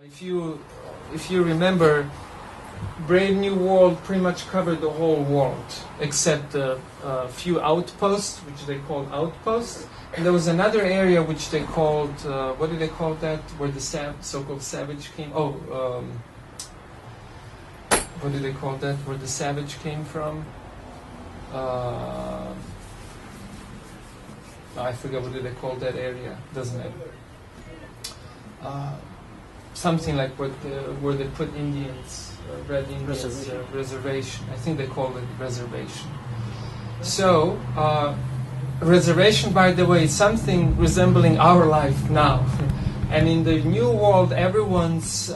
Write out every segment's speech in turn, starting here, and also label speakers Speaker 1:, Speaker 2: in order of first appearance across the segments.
Speaker 1: If you remember, Brave New World pretty much covered the whole world except a few outposts, which they called outposts. And there was another area which they called, what did they call that? Where the so-called savage came. What did they call that? Where the savage came from? I forget what did they call that area. Doesn't matter. Something like where they put Indians, Red Indians, reservation. I think they call it reservation. So, reservation, by the way, is something resembling our life now. And in the new world, everyone's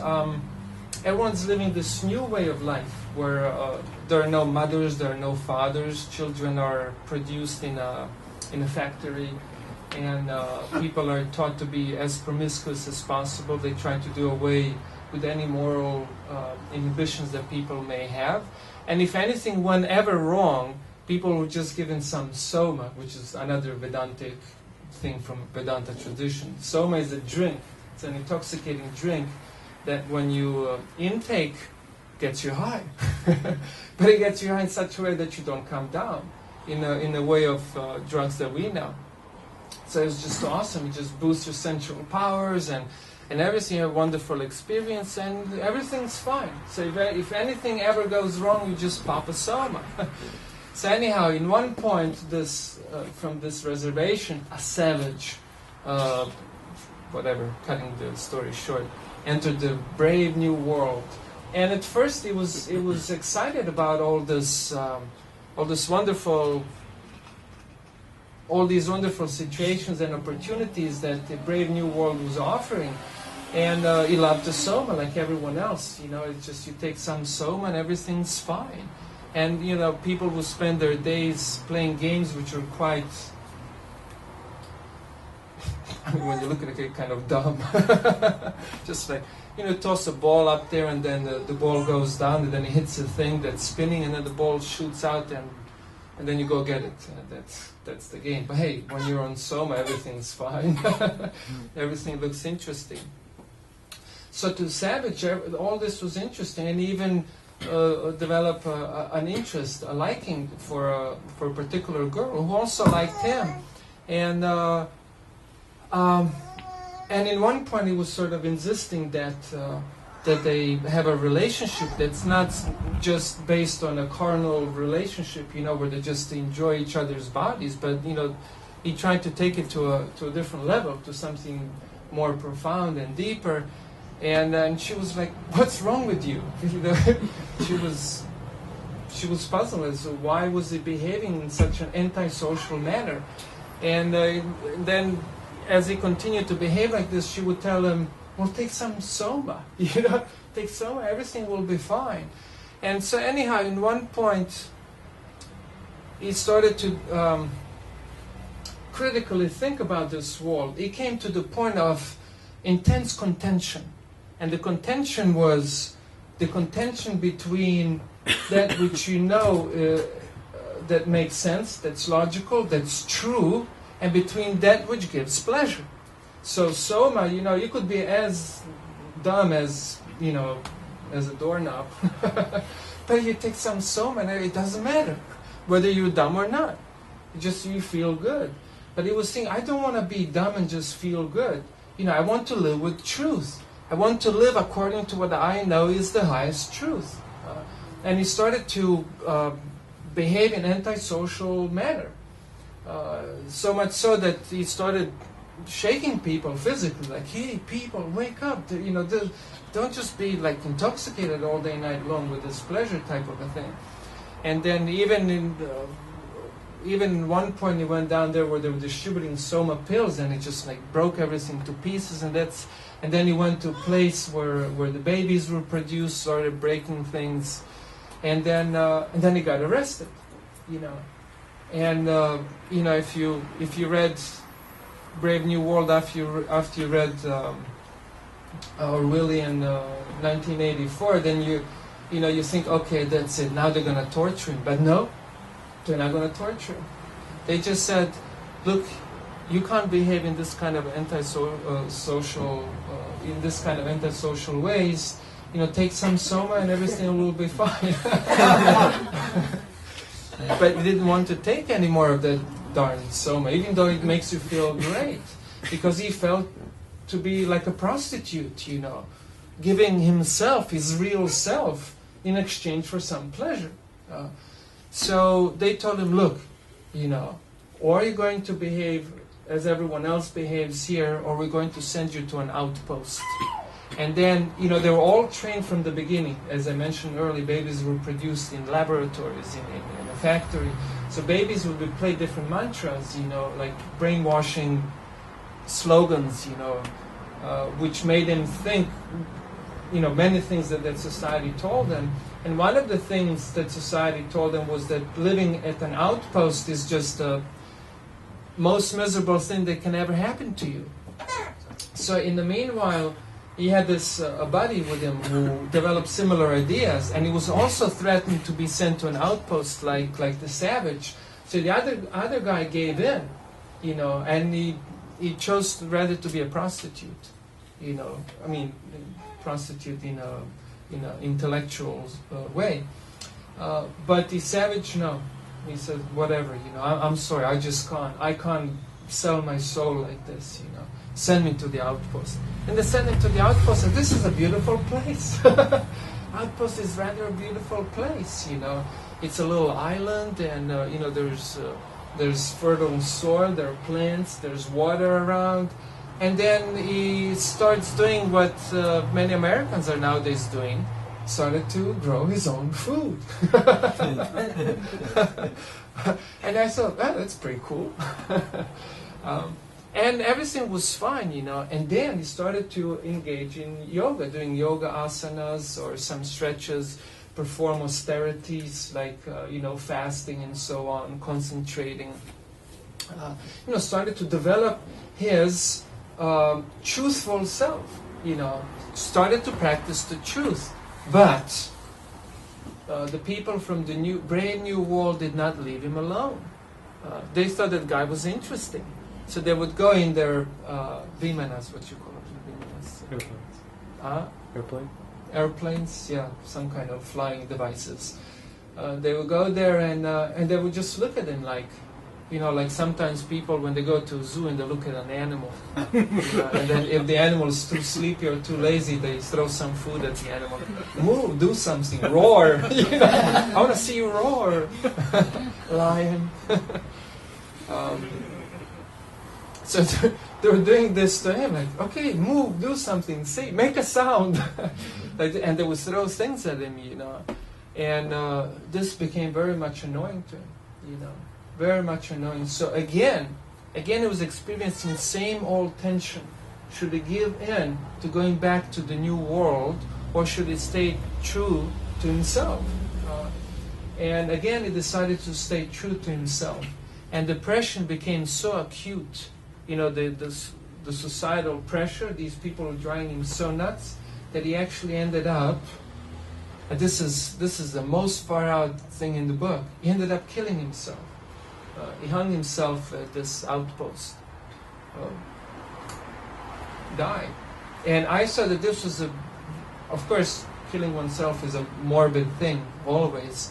Speaker 1: living this new way of life, where there are no mothers, there are no fathers. Children are produced in a factory. And people are taught to be as promiscuous as possible. They try to do away with any moral inhibitions that people may have. And if anything went ever wrong, people were just given some soma, which is another Vedantic thing from Vedanta tradition. Soma is a drink. It's an intoxicating drink that when you intake, gets you high. But it gets you high in such a way that you don't come down in a way of drugs that we know. So it's just awesome. It just boosts your sensual powers and everything. You have a wonderful experience and everything's fine. So if anything ever goes wrong, you just pop a soma. So anyhow, in one point, from this reservation, a savage, cutting the story short, entered the brave new world. And at first, it was excited about all these wonderful situations and opportunities that the brave new world was offering. And he loved the soma like everyone else. It's just you take some soma and everything's fine. And, people will spend their days playing games which are quite, when you look at it, kind of dumb. Just like, toss a ball up there and then the ball goes down and then it hits a thing that's spinning and then the ball shoots out and then you go get it. That's the game. But hey, when you're on soma, everything's fine. Everything looks interesting. So to Savage, all this was interesting, and even develop an interest, a liking for a particular girl who also liked him. And in one point, he was sort of insisting that they have a relationship that's not just based on a carnal relationship, where they just enjoy each other's bodies, but, he tried to take it to a different level, to something more profound and deeper. And she was like, "What's wrong with you?" She was puzzled as to why was he behaving in such an antisocial manner. And then, as he continued to behave like this, she would tell him, "Well, take some soma, take soma, everything will be fine." And so anyhow, in one point, he started to critically think about this world. He came to the point of intense contention. And the contention was the contention between that which that makes sense, that's logical, that's true, and between that which gives pleasure. So soma, you could be as dumb as, as a doorknob. But you take some soma and it doesn't matter whether you're dumb or not. You feel good. But he was saying, I don't want to be dumb and just feel good. I want to live with truth. I want to live according to what I know is the highest truth. And he started to behave in an antisocial manner. So much so that he started shaking people physically, like, "Hey, people, wake up! Don't just be like intoxicated all day, night long with this pleasure type of a thing." And then even in one point, he went down there where they were distributing soma pills, and it just like broke everything to pieces. And then he went to a place where the babies were produced, started breaking things, and then he got arrested, And if you read Brave New World after you read Orwellian 1984, then you think, okay, that's it. Now they're going to torture him. But no, they're not going to torture him. They just said, look, you can't behave in this kind of antisocial, in this kind of antisocial ways. Take some soma and everything will be fine. But he didn't want to take any more of that darn soma, even though it makes you feel great, because he felt to be like a prostitute, giving himself, his real self, in exchange for some pleasure. So they told him, look, or you're going to behave as everyone else behaves here, or we're going to send you to an outpost. And then, they were all trained from the beginning. As I mentioned earlier, babies were produced in laboratories, in a factory. So babies would be played different mantras, like brainwashing slogans, which made them think, many things that society told them. And one of the things that society told them was that living at an outpost is just the most miserable thing that can ever happen to you. So in the meanwhile, he had this a buddy with him who developed similar ideas, and he was also threatened to be sent to an outpost like the savage. So the other guy gave in, and he chose rather to be a prostitute. Prostitute in a intellectual way. But the savage, no. He said, whatever, I'm sorry, I can't sell my soul like this, Send me to the outpost. And they sent him to the outpost, and this is a beautiful place. Outpost is rather a beautiful place, It's a little island, and there's fertile soil, there are plants, there's water around. And then he starts doing what many Americans are nowadays doing, started to grow his own food. And I thought, that's pretty cool. And everything was fine, and then he started to engage in yoga, doing yoga asanas or some stretches, perform austerities like, fasting and so on, concentrating. Started to develop his truthful self, started to practice the truth. But the people from the brave new world did not leave him alone. They thought that guy was interesting. So they would go in their vimanas, what you call it?
Speaker 2: Airplanes.
Speaker 1: Airplanes, yeah, some kind of flying devices. They would go there and they would just look at him like, like sometimes people when they go to a zoo and they look at an animal, and then if the animal is too sleepy or too lazy, they throw some food at the animal. Move, do something, roar. I want to see you roar, lion. So they were doing this to him, like, okay, move, do something, say, make a sound. And they would throw things at him, And this became very much annoying to him, very much annoying. So again, he was experiencing the same old tension. Should he give in to going back to the new world, or should he stay true to himself? And again, he decided to stay true to himself. And depression became so acute. The societal pressure, these people were driving him so nuts that he actually ended up, and this is the most far out thing in the book, he ended up killing himself. He hung himself at this outpost. Died. And I saw that this was of course, killing oneself is a morbid thing, always.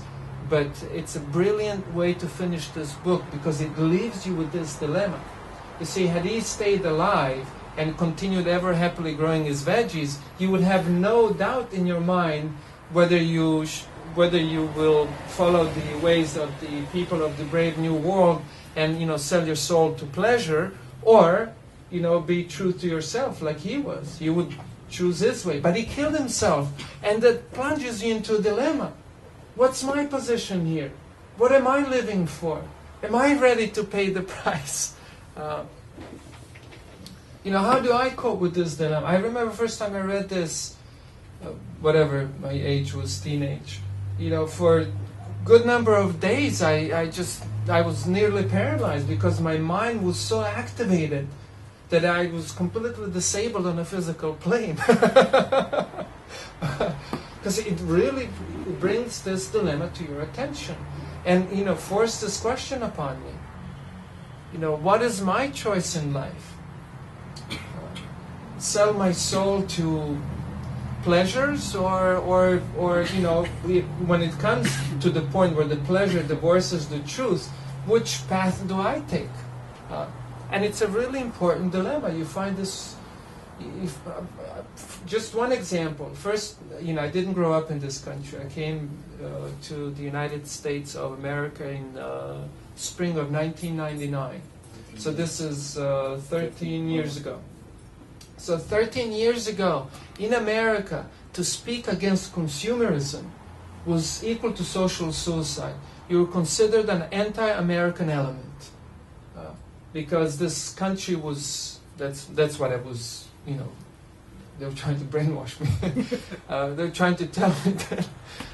Speaker 1: But it's a brilliant way to finish this book, because it leaves you with this dilemma. You see, had he stayed alive and continued ever happily growing his veggies, you would have no doubt in your mind whether you will follow the ways of the people of the brave new world and sell your soul to pleasure, or be true to yourself like he was. You would choose this way. But he killed himself, and that plunges you into a dilemma. What's my position here? What am I living for? Am I ready to pay the price? How do I cope with this dilemma? I remember first time I read this, whatever my age was, teenage. For a good number of days, I was nearly paralyzed, because my mind was so activated that I was completely disabled on a physical plane. Because it really brings this dilemma to your attention, and forced this question upon me. what is my choice in life? Sell my soul to pleasures, or when it comes to the point where the pleasure divorces the truth, which path do I take? And it's a really important dilemma. You find this. Just one example. First, I didn't grow up in this country. I came to the United States of America in spring of 1999. So this is 13 years ago. So 13 years ago, in America, to speak against consumerism was equal to social suicide. You were considered an anti-American element. Because this country was, that's what I was, they were trying to brainwash me. They were trying to tell me that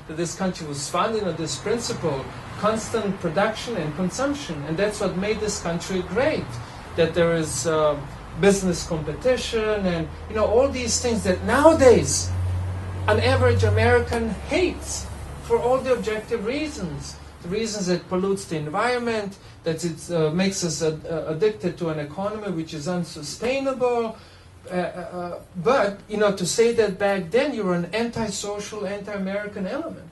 Speaker 1: this country was founded on this principle, constant production and consumption. And that's what made this country great. That there is business competition and, all these things that nowadays an average American hates for all the objective reasons. The reasons that pollutes the environment, that it makes us addicted to an economy which is unsustainable. But, to say that back then you were an antisocial, anti-American element.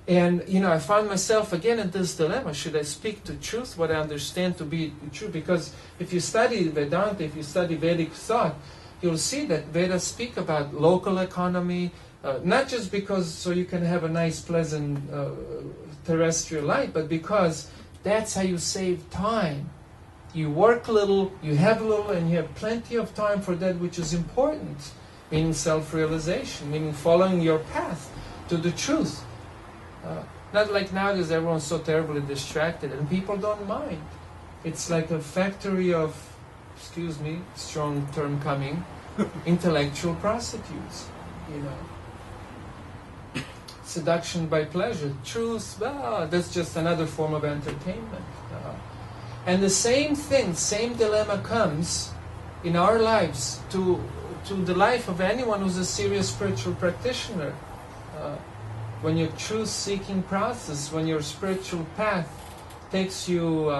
Speaker 1: And, I found myself again in this dilemma. Should I speak to truth, what I understand to be true? Because if you study Vedanta, if you study Vedic thought, you'll see that Vedas speak about local economy, not just because so you can have a nice, pleasant terrestrial life, but because that's how you save time. You work little, you have little, and you have plenty of time for that which is important, meaning self-realization, meaning following your path to the truth. Not like nowadays everyone's so terribly distracted, and people don't mind. It's like a factory of, excuse me, strong term coming, intellectual prostitutes, Seduction by pleasure, truth, that's just another form of entertainment. And the same thing, same dilemma comes in our lives to the life of anyone who's a serious spiritual practitioner. When your truth-seeking process, when your spiritual path takes you,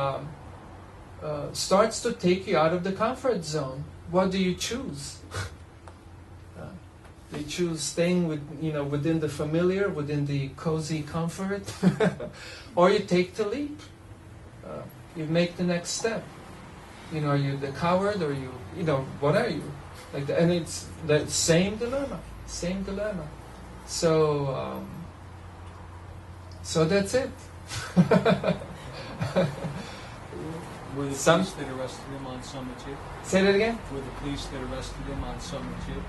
Speaker 1: starts to take you out of the comfort zone, what do you choose? Do you choose staying within the familiar, within the cozy comfort, or you take the leap? You make the next step. Are you the coward, or what are you? And it's the same dilemma. So, so that's it.
Speaker 3: Were the police that arrested him on Summer too?
Speaker 1: Say that again?
Speaker 3: Were the police that arrested him on Summer too?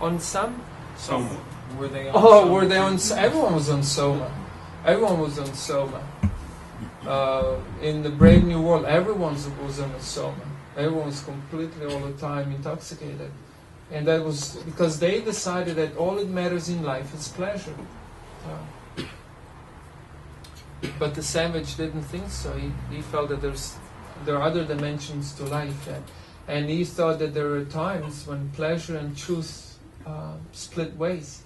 Speaker 1: On some?
Speaker 3: Soma. Were they on
Speaker 1: Oh,
Speaker 3: Soma
Speaker 1: were they
Speaker 3: too?
Speaker 1: on? Everyone was on Soma. Everyone was on Soma. In the Brave New World, everyone was on Soma. Everyone was completely all the time intoxicated. And that was because they decided that all that matters in life is pleasure. But the savage didn't think so. He felt that there are other dimensions to life. And he thought that there were times when pleasure and truth split ways.